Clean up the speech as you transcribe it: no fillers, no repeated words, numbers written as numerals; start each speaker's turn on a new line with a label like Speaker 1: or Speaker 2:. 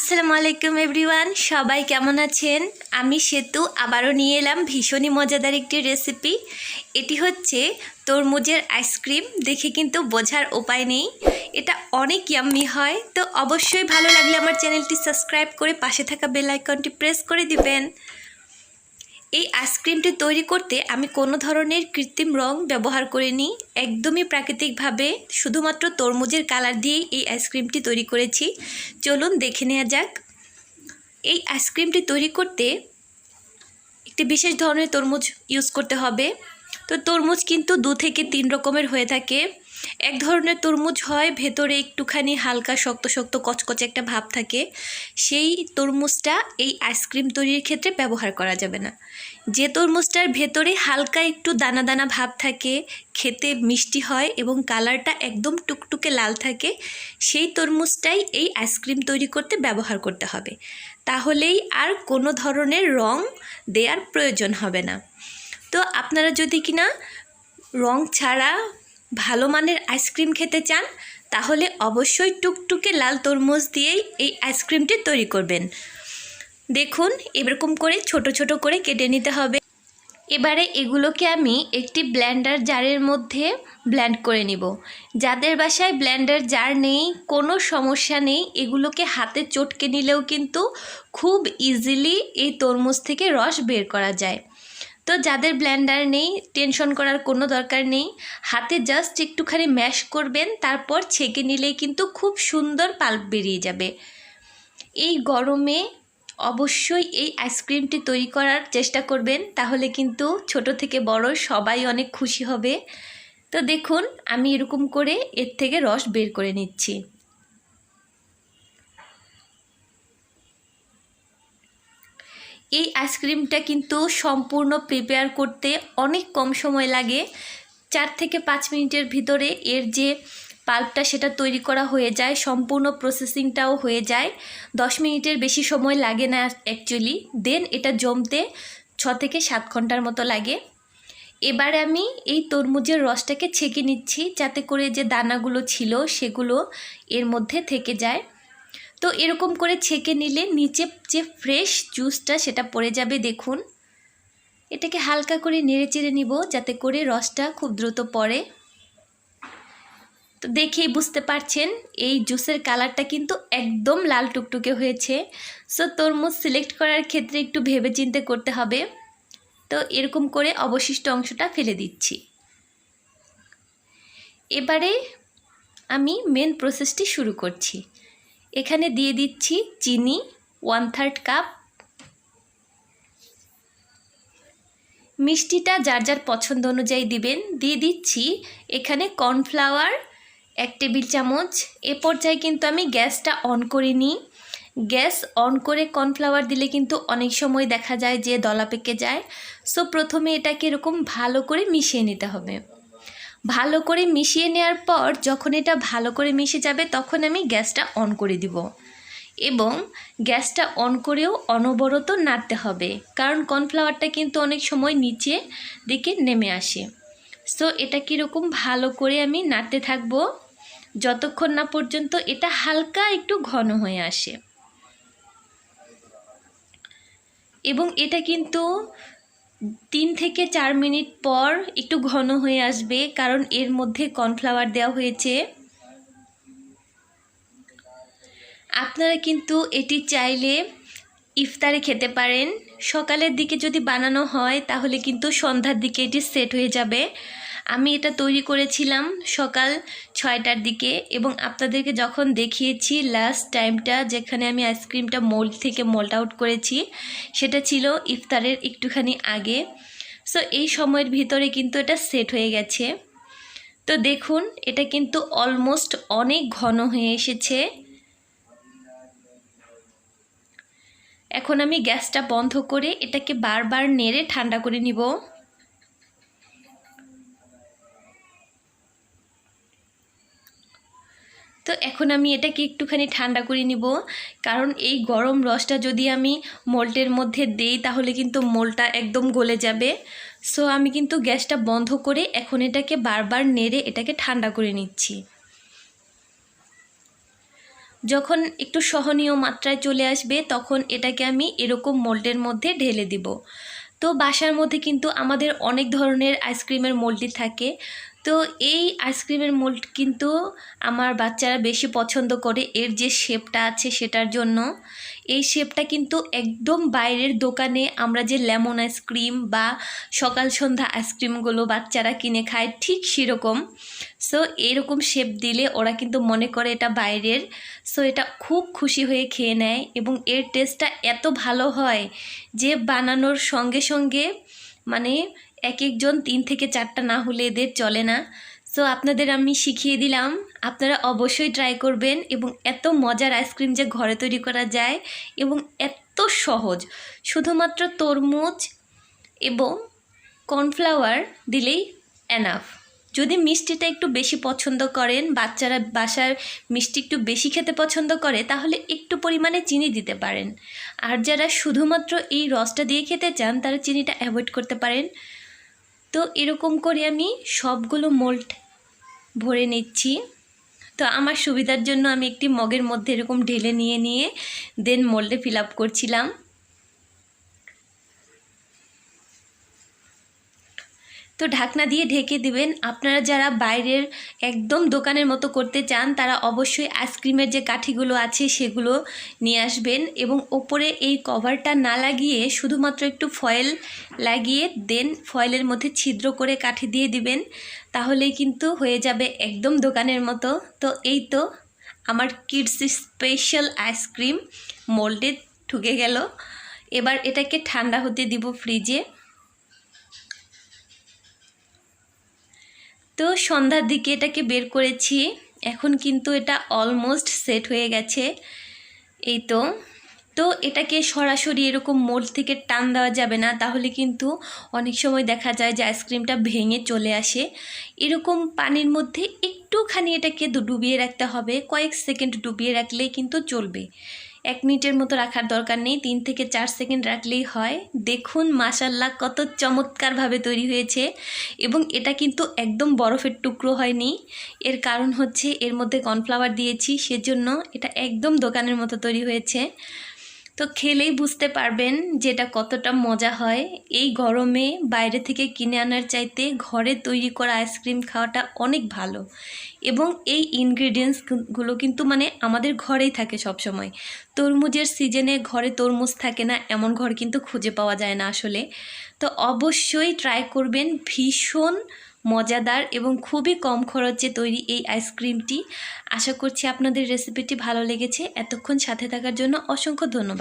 Speaker 1: আসসালামু আলাইকুম এভরিওয়ান, সবাই কেমন আছেন? আমি সেতু আবারও নিয়ে এলাম ভীষণই মজাদার একটি রেসিপি। এটি হচ্ছে তরমুজের আইসক্রিম। দেখে কিন্তু বোঝার উপায় নেই, এটা অনেক ইয়াম্মি হয়। তো অবশ্যই ভালো লাগলে আমার চ্যানেলটি সাবস্ক্রাইব করে পাশে থাকা বেল আইকনটি প্রেস করে দিবেন। এই আইসক্রিমটি তৈরি করতে আমি কোনো ধরনের কৃত্রিম রং ব্যবহার করিনি, একদমই প্রাকৃতিকভাবে শুধুমাত্র তরমুজের কালার দিয়েই এই আইসক্রিমটি তৈরি করেছি। চলুন দেখে নেওয়া যাক। এই আইসক্রিমটি তৈরি করতে একটি বিশেষ ধরনের তরমুজ ইউজ করতে হবে। তো তরমুজ কিন্তু 2 থেকে 3 রকমের হয়ে থাকে। এক ধরনের তরমুজ হয় ভেতরে একটুখানি হালকা শক্ত শক্ত কচকচে একটা ভাব থাকে, সেই তরমুজটা এই আইসক্রিম তৈরির ক্ষেত্রে ব্যবহার করা যাবে না। যে তরমুজটার ভেতরে হালকা একটু দানা দানা ভাব থাকে, খেতে মিষ্টি হয় এবং কালারটা একদম টুকটুকে লাল থাকে, সেই তরমুজটাই এই আইসক্রিম তৈরি করতে ব্যবহার করতে হবে। তাহলেই আর কোনো ধরনের রং দেওয়ার প্রয়োজন হবে না। তো আপনারা যদি কিনা রং ছাড়া ভালো মানের আইসক্রিম খেতে চান, তাহলে অবশ্যই টুকটুকে লাল তরমুজ দিয়েই এই আইসক্রিমটি তৈরি করবেন। দেখুন, এরকম করে ছোট ছোট করে কেটে নিতে হবে। এবারে এগুলোকে আমি একটি ব্লেন্ডার জারের মধ্যে ব্লেন্ড করে নিব। যাদের বাসায় ব্লেন্ডার জার নেই, কোনো সমস্যা নেই, এগুলোকে হাতে চটকে নিলেও কিন্তু খুব ইজিলি এই তরমুজ থেকে রস বের করা যায়। তো যাদের ব্লেন্ডার নেই, টেনশন করার কোনো দরকার নেই, হাতে জাস্ট একটুখানি ম্যাশ করবেন, তারপর ছেঁকে নিলেই কিন্তু খুব সুন্দর পাল্প বেরিয়ে যাবে। এই গরমে অবশ্যই এই আইসক্রিমটি তৈরি করার চেষ্টা করবেন, তাহলে কিন্তু ছোট থেকে বড় সবাই অনেক খুশি হবে। তো দেখুন, আমি এরকম করে এর থেকে রস বের করে নিচ্ছি। এই আইসক্রিমটা কিন্তু সম্পূর্ণ প্রিপেয়ার করতে অনেক কম সময় লাগে। 4 থেকে 5 মিনিটের ভিতরে এর যে পাল্পটা সেটা তৈরি করা হয়ে যায়, সম্পূর্ণ প্রসেসিংটাও হয়ে যায়। 10 মিনিটের বেশি সময় লাগে না অ্যাকচুয়ালি। দেন এটা জমতে 6 থেকে 7 ঘন্টার মতো লাগে। এবার আমি এই তরমুজের রসটাকে ছেঁকে নিচ্ছি, যাতে করে যে দানাগুলো ছিল সেগুলো এর মধ্যে থেকে যায়। তো এরকম করে ছেঁকে নিলে নিচে যে ফ্রেশ জুসটা সেটা পড়ে যাবে। দেখুন, এটাকে হালকা করে নেড়ে চেড়ে নিব, যাতে করে রসটা খুব দ্রুত পড়ে। তো দেখেই বুঝতে পারছেন এই জুসের কালারটা কিন্তু একদম লাল টুকটুকে হয়েছে। সো তরমুজ সিলেক্ট করার ক্ষেত্রে একটু ভেবেচিন্তে করতে হবে। তো এরকম করে অবশিষ্ট অংশটা ফেলে দিচ্ছি। এবারে আমি মেন প্রসেসটি শুরু করছি। এখানে দিয়ে দিচ্ছি চিনি 1/3 কাপ। মিষ্টিটা যার যার পছন্দ অনুযায়ী দিবেন। দিয়ে দিচ্ছি এখানে কর্নফ্লাওয়ার 1 টেবিল চামচ। এ পর্যায়ে কিন্তু আমি গ্যাসটা অন করিনি। গ্যাস অন করে কর্নফ্লাওয়ার দিলে কিন্তু অনেক সময় দেখা যায় যে দলা পেকে যায়। সো প্রথমে এটাকে এরকম ভালো করে মিশিয়ে নিতে হবে। ভালো করে মিশিয়ে নেওয়ার পর যখন এটা ভালো করে মিশে যাবে, তখন আমি গ্যাসটা অন করে দিব। এবং গ্যাসটা অন করেও অনবরত নাড়তে হবে, কারণ কর্নফ্লাওয়ারটা কিন্তু অনেক সময় নিচে দিকে নেমে আসে। সো এটা কীরকম ভালো করে আমি নাড়তে থাকবো যতক্ষণ না পর্যন্ত এটা হালকা একটু ঘন হয়ে আসে। এবং এটা কিন্তু 3 থেকে 4 মিনিট পর একটু ঘন হয়ে আসবে, কারণ এর মধ্যে কর্নফ্লাওয়ার দেওয়া হয়েছে। আপনারা কিন্তু এটি চাইলে ইফতারে খেতে পারেন। সকালের দিকে যদি বানানো হয় তাহলে কিন্তু সন্ধ্যার দিকে এটি সেট হয়ে যাবে। আমি এটা তৈরি করেছিলাম সকাল 6টার দিকে, এবং আপনাদেরকে যখন দেখিয়েছি লাস্ট টাইমটা, যেখানে আমি আইসক্রিমটা মোল্ড থেকে মোল্ড আউট করেছি, সেটা ছিল ইফতারের একটুখানি আগে। সো এই সময়ের ভিতরে কিন্তু এটা সেট হয়ে গেছে। তো দেখুন, এটা কিন্তু অলমোস্ট অনেক ঘন হয়ে এসেছে। এখন আমি গ্যাসটা বন্ধ করে এটাকে বারবার নেড়ে ঠান্ডা করে নিব। তো এখন আমি এটাকে একটুখানি ঠান্ডা করে নিব, কারণ এই গরম রসটা যদি আমি মোল্ডের মধ্যে দেই তাহলে কিন্তু মোল্ডটা একদম গলে যাবে। সো আমি কিন্তু গ্যাসটা বন্ধ করে এখন এটাকে বারবার নেড়ে এটাকে ঠান্ডা করে নিচ্ছি। যখন একটু সহনীয় মাত্রায় চলে আসবে তখন এটাকে আমি এরকম মোল্ডের মধ্যে ঢেলে দিব। তো বাসার মধ্যে কিন্তু আমাদের অনেক ধরনের আইসক্রিমের মোল্ডই থাকে। তো এই আইসক্রিমের মোল্ড কিন্তু আমার বাচ্চারা বেশি পছন্দ করে, এর যে শেপটা আছে সেটার জন্য। এই শেপটা কিন্তু একদম বাইরের দোকানে আমরা যে লেমন আইসক্রিম বা সকাল সন্ধ্যা আইসক্রিমগুলো বাচ্চারা কিনে খায় ঠিক সেরকম। সো এরকম শেপ দিলে ওরা কিন্তু মনে করে এটা বাইরের। সো এটা খুব খুশি হয়ে খেয়ে নেয় এবং এর টেস্টটা এত ভালো হয় যে বানানোর সঙ্গে সঙ্গে মানে এক একজন 3 থেকে 4টা না হলে এদের চলে না। সো আপনাদের আমি শিখিয়ে দিলাম, আপনারা অবশ্যই ট্রাই করবেন। এবং এত মজার আইসক্রিম যে ঘরে তৈরি করা যায় এবং এত সহজ, শুধুমাত্র তরমুজ এবং কর্নফ্লাওয়ার দিলেই এনাফ। যদি মিষ্টিটা একটু বেশি পছন্দ করেন, বাচ্চারা বাসার মিষ্টি একটু বেশি খেতে পছন্দ করে, তাহলে একটু পরিমাণে চিনি দিতে পারেন। আর যারা শুধুমাত্র এই রসটা দিয়ে খেতে চান তারা চিনিটা অ্যাভয়েড করতে পারেন। তো এরকম করে আমি সবগুলো মোল্ড ভরে নিচ্ছি। তো আমার সুবিধার জন্য আমি একটি মগের মধ্যে এরকম ঢেলে নিয়ে দেন মোল্ডে ফিল আপ করছিলাম। তো ঢাকনা দিয়ে ঢেকে দিবেন। আপনারা যারা বাইরের একদম দোকানের মতো করতে চান তারা অবশ্যই আইসক্রিমের যে কাঠিগুলো আছে সেগুলো নিয়ে আসবেন এবং ওপরে এই কভারটা না লাগিয়ে শুধুমাত্র একটু ফয়েল লাগিয়ে দেন ফয়েলের মধ্যে ছিদ্র করে কাঠি দিয়ে দিবেন, তাহলেই কিন্তু হয়ে যাবে একদম দোকানের মতো। তো এই তো আমার কিডস স্পেশাল আইসক্রিম মোল্ডে ঢুকে গেল। এবার এটাকে ঠান্ডা হতে দিব ফ্রিজে। তো সন্ধ্যার দিকে এটাকে বের করেছি, এখন কিন্তু এটা অলমোস্ট সেট হয়ে গেছে। এই তো তো এটাকে সরাসরি এরকম মোল্ড থেকে টান দেওয়া যাবে না, তাহলে কিন্তু অনেক সময় দেখা যায় যে আইসক্রিমটা ভেঙে চলে আসে। এরকম পানির মধ্যে একটুখানি এটাকে ডুবিয়ে রাখতে হবে, কয়েক সেকেন্ড ডুবিয়ে রাখলেই কিন্তু চলবে। 1 মিনিটের মতো রাখার দরকার নেই, 3 থেকে 4 সেকেন্ড রাখলেই হয়। দেখুন মাশাআল্লাহ কত চমৎকারভাবে তৈরি হয়েছে। এবং এটা কিন্তু একদম বরফের টুকরো হয়নি, এর কারণ হচ্ছে এর মধ্যে কর্নফ্লাওয়ার দিয়েছি, সেজন্য এটা একদম দোকানের মতো তৈরি হয়েছে। তো খেলেই বুঝতে পারবেন যে এটা কতটা মজা হয়। এই গরমে বাইরে থেকে কিনে আনার চাইতে ঘরে তৈরি করা আইসক্রিম খাওয়াটা অনেক ভালো। এবং এই ইনগ্রেডিয়েন্টসগুলো কিন্তু মানে আমাদের ঘরেই থাকে সব সময়। তরমুজের সিজনে ঘরে তরমুজ থাকে না এমন ঘর কিন্তু খুঁজে পাওয়া যায় না আসলে। তো অবশ্যই ট্রাই করবেন, ভীষণ মজাদার এবং খুবই কম খরচে তৈরি এই আইসক্রিমটি। আশা করছি আপনাদের রেসিপিটি ভালো লেগেছে। এতক্ষণ সাথে থাকার জন্য অসংখ্য ধন্যবাদ।